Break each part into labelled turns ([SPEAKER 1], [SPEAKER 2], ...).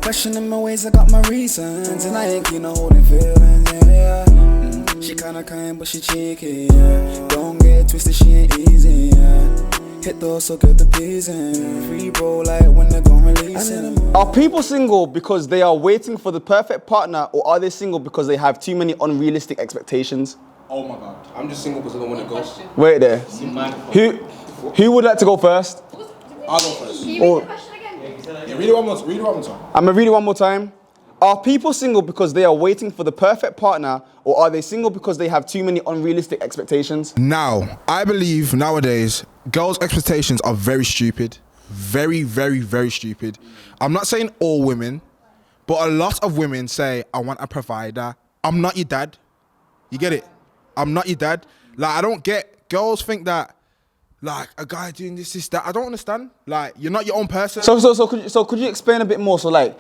[SPEAKER 1] Questioning my ways, I got my reasons, and I ain't keen on holding feelings, yeah. She kinda kind, but she cheeky, yeah. Don't get it twisted, she ain't easy, yeah. Hit those so good the pleasing. Free bro like when they're gon' release it.
[SPEAKER 2] Are people single because they are waiting for the perfect partner, or are they single because they have too many unrealistic expectations?
[SPEAKER 3] Oh my god. I'm just single because I don't want to go.
[SPEAKER 2] Wait there. Who would like to go first?
[SPEAKER 3] I'll go first.
[SPEAKER 4] Can you read the question again?
[SPEAKER 3] Yeah, read it one more time.
[SPEAKER 2] I'm gonna read it one more time. Are people single because they are waiting for the perfect partner, or are they single because they have too many unrealistic expectations?
[SPEAKER 5] Now, I believe nowadays, girls' expectations are very stupid. Very, very, very stupid. I'm not saying all women, but a lot of women say, I want a provider. I'm not your dad. You get it? I'm not your dad. Like, I don't get, girls think that, like, a guy doing this, that. I don't understand. Like, you're not your own person.
[SPEAKER 2] So could you explain a bit more? So like,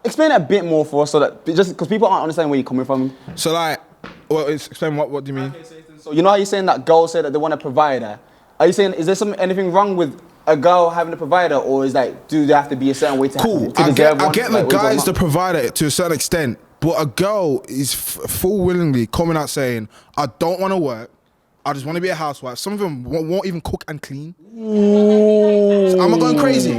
[SPEAKER 2] explain it a bit more for us, so that just because people aren't understanding where you're coming from.
[SPEAKER 5] So like, well, explain what do you mean?
[SPEAKER 2] So you know how you're saying that girls say that they want a provider. Are you saying, is there anything wrong with a girl having a provider, or is like, do they have to be a certain way to
[SPEAKER 5] cool?
[SPEAKER 2] To
[SPEAKER 5] I
[SPEAKER 2] deserve one?
[SPEAKER 5] get the guy's the provider to a certain extent, but a girl is full willingly coming out saying, I don't want to work. I just want to be a housewife. Some of them won't even cook and clean. So am I going crazy?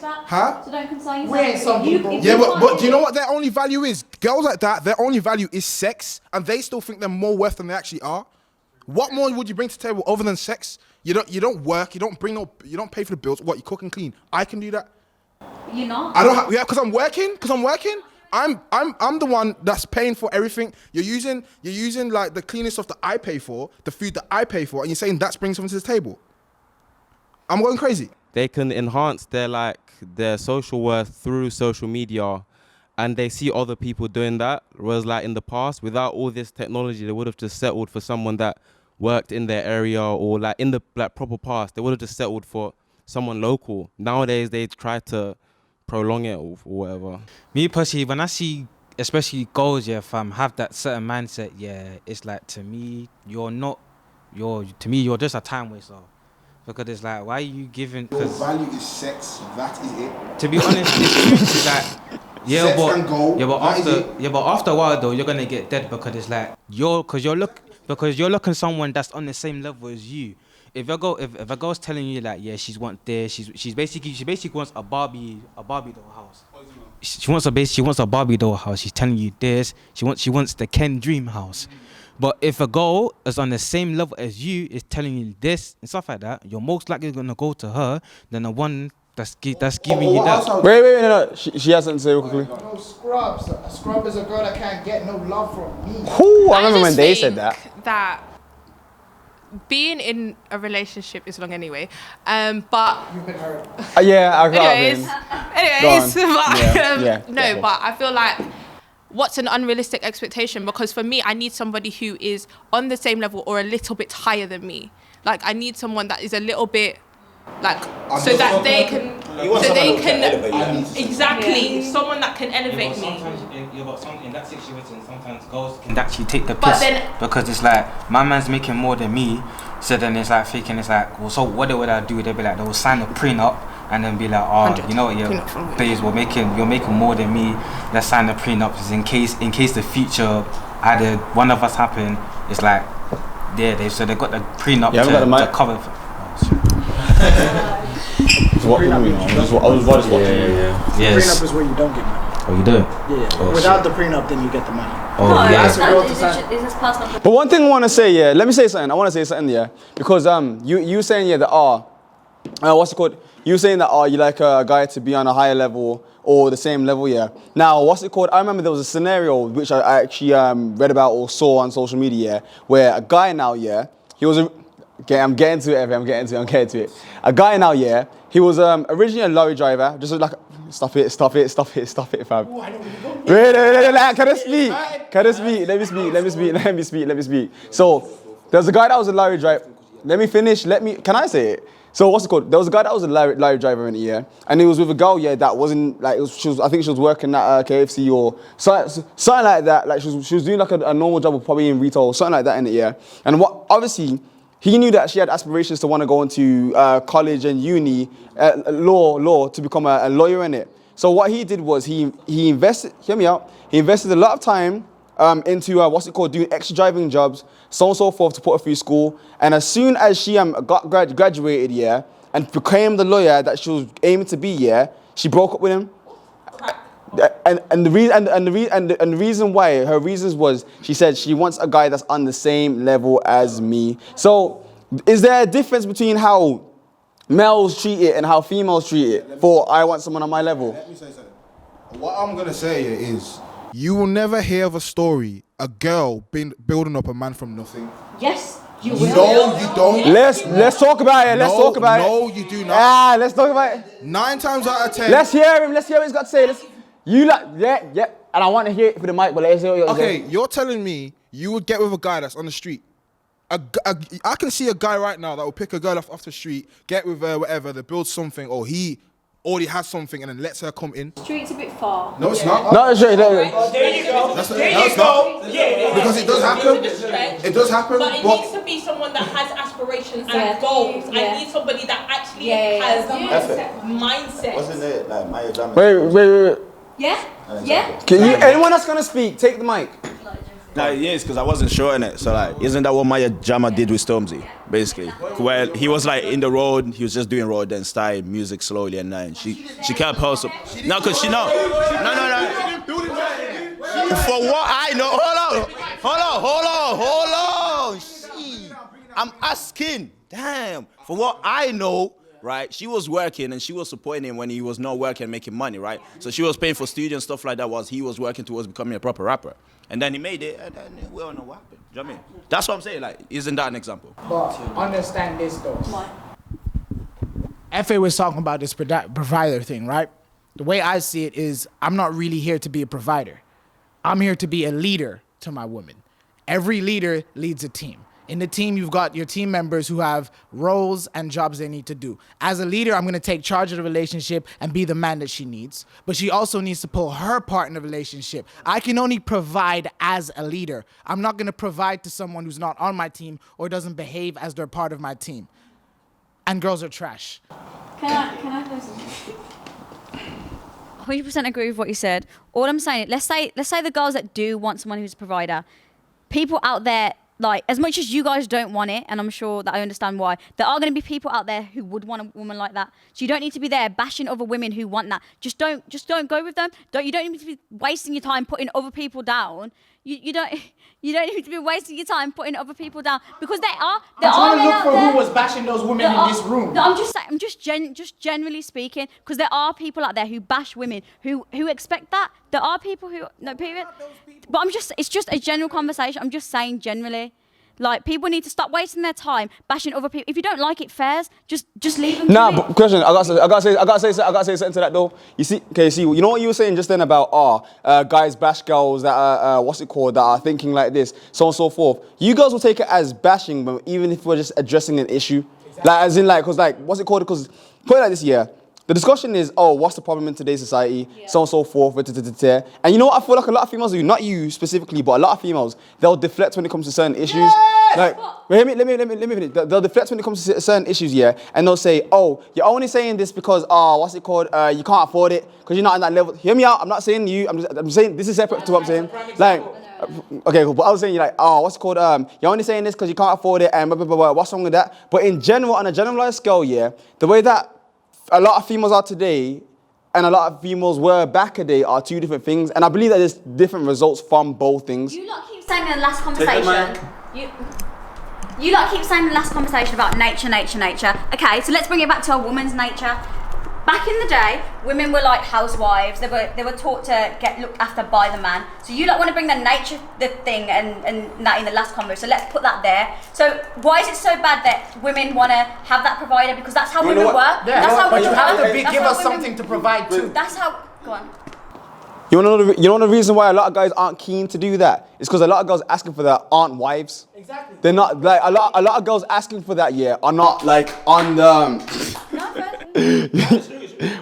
[SPEAKER 5] Huh?
[SPEAKER 4] So don't concern yourself.
[SPEAKER 5] Yeah, but do you know what their only value is? Girls like that, their only value is sex, and they still think they're more worth than they actually are. What more would you bring to the table other than sex? You don't work. You don't pay for the bills. What, you cook and clean? I can do that.
[SPEAKER 4] You're not.
[SPEAKER 5] I don't have, yeah, because I'm working. I'm the one that's paying for everything. You're using like the cleaning stuff that I pay for, the food that I pay for, and you're saying that's bringing something to the table. I'm going crazy.
[SPEAKER 6] They can enhance their social worth through social media, and they see other people doing that. Whereas like in the past, without all this technology, they would have just settled for someone that worked in their area, or like in the like proper past, they would have just settled for someone local. Nowadays, they try to prolong it or whatever.
[SPEAKER 7] Me personally, when I see especially girls, yeah, fam, have that certain mindset, yeah, it's like, to me, you're just a time waster. Because it's like, why are you giving?
[SPEAKER 5] Your value is sex. That is it.
[SPEAKER 7] To be honest, it's like, yeah,
[SPEAKER 5] sex and goal,
[SPEAKER 7] but after a while though, you're gonna get dead, because it's like you're looking someone that's on the same level as you. If a girl's telling you like, yeah, she wants this, she basically wants a Barbie doll house. She wants a Barbie doll house. She's telling you this. She wants the Ken dream house. But if a girl is on the same level as you, is telling you this and stuff like that, you're most likely gonna go to her than the one that's giving you that.
[SPEAKER 2] Wait, no. She has something to say real quickly.
[SPEAKER 8] No scrubs. A scrub is a girl that can't get no love from me.
[SPEAKER 2] I remember when they said that.
[SPEAKER 9] That being in a relationship is long anyway, but
[SPEAKER 8] You've been hurt.
[SPEAKER 2] Yeah, I got
[SPEAKER 9] anyways, but I feel like, what's an unrealistic expectation? Because for me, I need somebody who is on the same level or a little bit higher than me. Like, I need someone that is a little bit, like, so that they can exactly, someone that can elevate me.
[SPEAKER 7] Sometimes in that situation, sometimes girls can actually take the piss, because it's like, my man's making more than me, so then it's like thinking, it's like, well, so what would I do? They'll be like, they'll sign a prenup and then be like, oh, 100. You know what, yeah, babes, you're making more than me, let's sign a prenup, in case the future either one of us happen. It's like, yeah, they got the prenup to cover.
[SPEAKER 2] What do you mean? I was watching.
[SPEAKER 8] The prenup is where you don't get money.
[SPEAKER 7] Oh, you do?
[SPEAKER 8] Yeah.
[SPEAKER 7] Oh,
[SPEAKER 8] without the prenup, then you get the money.
[SPEAKER 7] Oh, yeah.
[SPEAKER 4] Is this personal?
[SPEAKER 2] But one thing I want to say, yeah, let me say something. I want to say something, yeah, because you saying, yeah, that what's it called? You saying that you like a guy to be on a higher level or the same level, yeah. Now, what's it called? I remember there was a scenario which I actually read about or saw on social media, where a guy now, yeah, he was I'm getting to it. A guy now, yeah, he was originally a lorry driver, just like, stop it, fam.
[SPEAKER 8] Oh, I know where you're going.
[SPEAKER 2] Wait, can I speak? So, there was a guy that was a lorry driver. Can I say it? So what's it called? There was a guy that was a lorry driver in the year, and he was with a girl, yeah, that wasn't like, I think she was working at KFC or something like that. Like she was doing like a normal job, probably in retail or something like that in the year. And obviously, he knew that she had aspirations to want to go into college and uni, law to become a lawyer in it. So what he did was he invested. Hear me out. He invested a lot of time into doing extra driving jobs, so on and so forth, to put her through school. And as soon as she graduated, yeah, and became the lawyer that she was aiming to be, yeah, she broke up with him. And the reason why, her reasons was, she said she wants a guy that's on the same level as me. So is there a difference between how males treat it and how females treat it for I want someone on my level?
[SPEAKER 5] Let me say something. What I'm gonna say is, you will never hear of a story, a girl building up a man from nothing.
[SPEAKER 4] Yes, you will.
[SPEAKER 5] No, you don't.
[SPEAKER 2] Let's talk about it. Let's talk about it.
[SPEAKER 5] No, you do not.
[SPEAKER 2] Let's talk about it.
[SPEAKER 5] 9 times out of 10.
[SPEAKER 2] Let's hear him. Let's hear what he's got to say. Yeah. And I want to hear it for the mic, but let's hear what you're saying.
[SPEAKER 5] Okay, you're telling me you would get with a guy that's on the street. I can see a guy right now that will pick a girl off the street, get with her, whatever, they build something, or he already has something and then lets her come in.
[SPEAKER 4] Street's a bit far.
[SPEAKER 5] No, it's not.
[SPEAKER 2] No, it's straight.
[SPEAKER 10] There you go. There you go. Yeah.
[SPEAKER 5] Because it does happen. It does happen.
[SPEAKER 9] But it needs to be someone that has aspirations and goals. I need somebody that actually has mindset.
[SPEAKER 11] Wasn't it like my exam?
[SPEAKER 2] Wait.
[SPEAKER 4] Yeah?
[SPEAKER 2] Anyone that's gonna speak, take the mic.
[SPEAKER 11] Like, yes, because I wasn't sure in it. So like, isn't that what Maya Jama did with Stormzy, basically? Where he was like in the road, he was just doing road, then started music slowly, and then she kept hustle. No, because she know. No. For what I know, hold on. I'm asking. Damn. For what I know, right? She was working and she was supporting him when he was not working, making money, right? So she was paying for studio and stuff like that while he was working towards becoming a proper rapper. And then he made it, and then we don't know what happened. Do you know what I mean? That's what I'm saying. Like, isn't that an example?
[SPEAKER 8] But understand this though. FA was talking about this provider thing, right? The way I see it is, I'm not really here to be a provider. I'm here to be a leader to my woman. Every leader leads a team. In the team, you've got your team members who have roles and jobs they need to do. As a leader, I'm going to take charge of the relationship and be the man that she needs. But she also needs to pull her part in the relationship. I can only provide as a leader. I'm not going to provide to someone who's not on my team or doesn't behave as they're part of my team. And girls are trash.
[SPEAKER 4] Can I say something?
[SPEAKER 12] 100% agree with what you said. All I'm saying, let's say the girls that do want someone who's a provider, people out there, like, as much as you guys don't want it, and I'm sure that I understand why, there are going to be people out there who would want a woman like that. So you don't need to be there bashing other women who want that. Just don't go with them. You don't need to be wasting your time putting other people down. You don't need to be wasting your time putting other people down, because there are
[SPEAKER 8] I'm trying to
[SPEAKER 12] men
[SPEAKER 8] look
[SPEAKER 12] out
[SPEAKER 8] for
[SPEAKER 12] there.
[SPEAKER 8] who was bashing those women in this room.
[SPEAKER 12] I'm just saying, just generally speaking, because there are people out there who bash women who expect that. There are people who period. But it's just a general conversation. I'm just saying generally. Like, people need to stop wasting their time bashing other people. If you don't like it, fairs, just leave them.
[SPEAKER 2] Nah, but question. I gotta say something to that though. You know what you were saying just then about guys bash girls that are that are thinking like this, so on and so forth. You girls will take it as bashing, but even if we're just addressing an issue, like as in like, because because put it like this, yeah. The discussion is, what's the problem in today's society, so on and so forth, and you know what I feel like a lot of females do, not you specifically, but a lot of females, they'll deflect when it comes to certain issues.
[SPEAKER 8] Yes!
[SPEAKER 2] Like, let me finish. They'll deflect when it comes to certain issues, yeah, and they'll say, you're only saying this because, you can't afford it, because you're not on that level. Hear me out, I'm not saying you, I'm saying, this is separate to what I'm saying. Like, okay, but I was saying, you're like, you're only saying this because you can't afford it, and blah, blah, blah, blah, what's wrong with that? But in general, on a generalized scale, yeah, the way that a lot of females are today and a lot of females were back a day are two different things, and I believe that there's different results from both things.
[SPEAKER 12] You lot keep saying in the last conversation. You lot keep saying in the last conversation about nature. Okay, so let's bring it back to a woman's nature. Back in the day, women were like housewives. They were taught to get looked after by the man. So you lot want to bring the thing and that in the last convo. So let's put that there. So why is it so bad that women want to have that provider? Because that's how women work.
[SPEAKER 8] Yeah,
[SPEAKER 12] that's how
[SPEAKER 8] but you
[SPEAKER 12] women
[SPEAKER 8] have
[SPEAKER 12] work.
[SPEAKER 8] to give us something to provide too.
[SPEAKER 12] That's how. Go on.
[SPEAKER 2] You know the reason why a lot of guys aren't keen to do that? It's because a lot of girls asking for that aren't wives.
[SPEAKER 8] Exactly.
[SPEAKER 2] They're not like a lot of girls asking for that, yeah, are not like on the.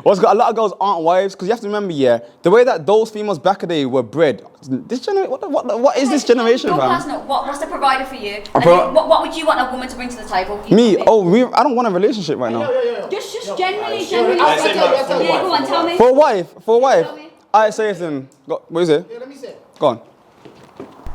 [SPEAKER 2] What's got a lot of girls aren't wives because you have to remember, yeah, the way that those females back in the day were bred. This generation, what is this generation,
[SPEAKER 12] Your
[SPEAKER 2] fam?
[SPEAKER 12] personal, what's the provider for you?
[SPEAKER 2] A
[SPEAKER 12] And then what would you want a woman to bring to the table?
[SPEAKER 2] Me? Oh, I don't want a relationship right now.
[SPEAKER 12] Just generally.
[SPEAKER 4] Yeah, go on, tell me.
[SPEAKER 2] For a wife. Alright, say it then. What is it?
[SPEAKER 8] Yeah, let me say it.
[SPEAKER 2] Go on.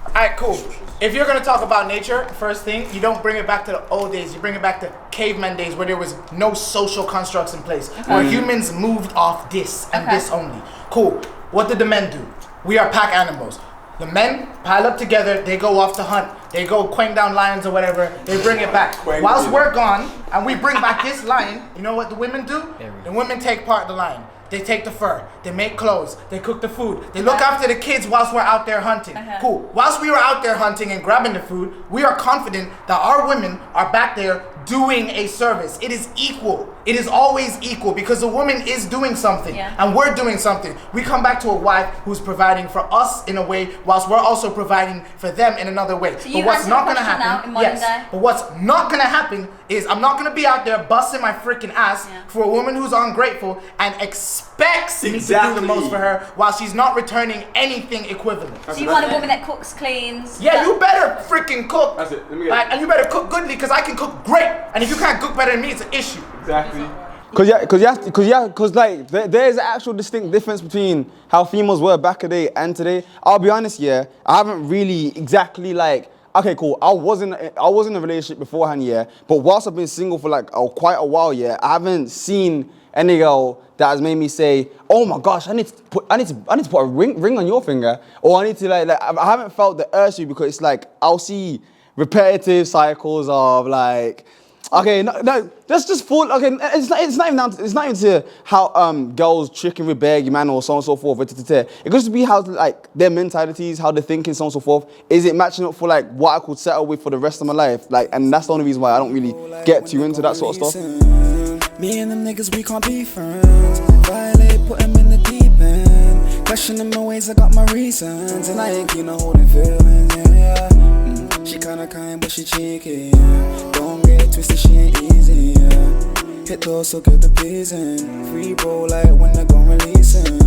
[SPEAKER 8] Alright, cool. If you're gonna talk about nature, first thing, you don't bring it back to the old days. You bring it back to caveman days where there was no social constructs in place. Where humans moved off this and this only. Cool. What did the men do? We are pack animals. The men pile up together, they go off to hunt. They go quang down lions or whatever, they bring it back. Whilst we're gone and we bring back this lion, you know what the women do? The women take part of the lion. They take the fur, they make clothes, they cook the food, they look after the kids whilst we're out there hunting. Cool. Whilst we were out there hunting and grabbing the food, we are confident that our women are back there doing a service. It is equal. It is always equal because a woman is doing something and we're doing something. We come back to a wife who's providing for us in a way whilst we're also providing for them in another way.
[SPEAKER 12] So
[SPEAKER 8] but what's not gonna happen, but what's not gonna happen is I'm not gonna be out there busting my freaking ass for a woman who's ungrateful and expects me to do the most for her while she's not returning anything equivalent.
[SPEAKER 12] So you want a woman that cooks, cleans?
[SPEAKER 8] Yeah, you better freaking cook.
[SPEAKER 2] That's it. Let me get
[SPEAKER 8] Like, and you better cook goodly because I can cook great. And if you can't cook better than me, it's an issue.
[SPEAKER 2] Exactly. Because like there's an actual distinct difference between how females were back in the day and today. I'll be honest, I haven't really exactly like. Okay, cool. I was in a relationship beforehand, but whilst I've been single for like quite a while, I haven't seen any girl that has made me say, "Oh my gosh, I need to put a ring on your finger," or I need to like I haven't felt the urge to because it's like I'll see repetitive cycles of like. Okay, no, that's just full. Okay, it's not even to how girls tricking with bag, man, or so on and so forth. It could just be how like their mentalities, how they're thinking, so on and so forth. Is it matching up for like what I could settle with for the rest of my life? Like, and that's the only reason why I don't really get too into that sort of stuff.
[SPEAKER 1] Me and them niggas, we can't be friends. Violate, put them in the deep end. Questioning my ways, I got my reasons, and I ain't keen on holding feelings. She kinda kind, but she cheeky. Don't get it twisted, she ain't easy. Hit those, so get the pleasing. Free bro, like when they gon' releasing.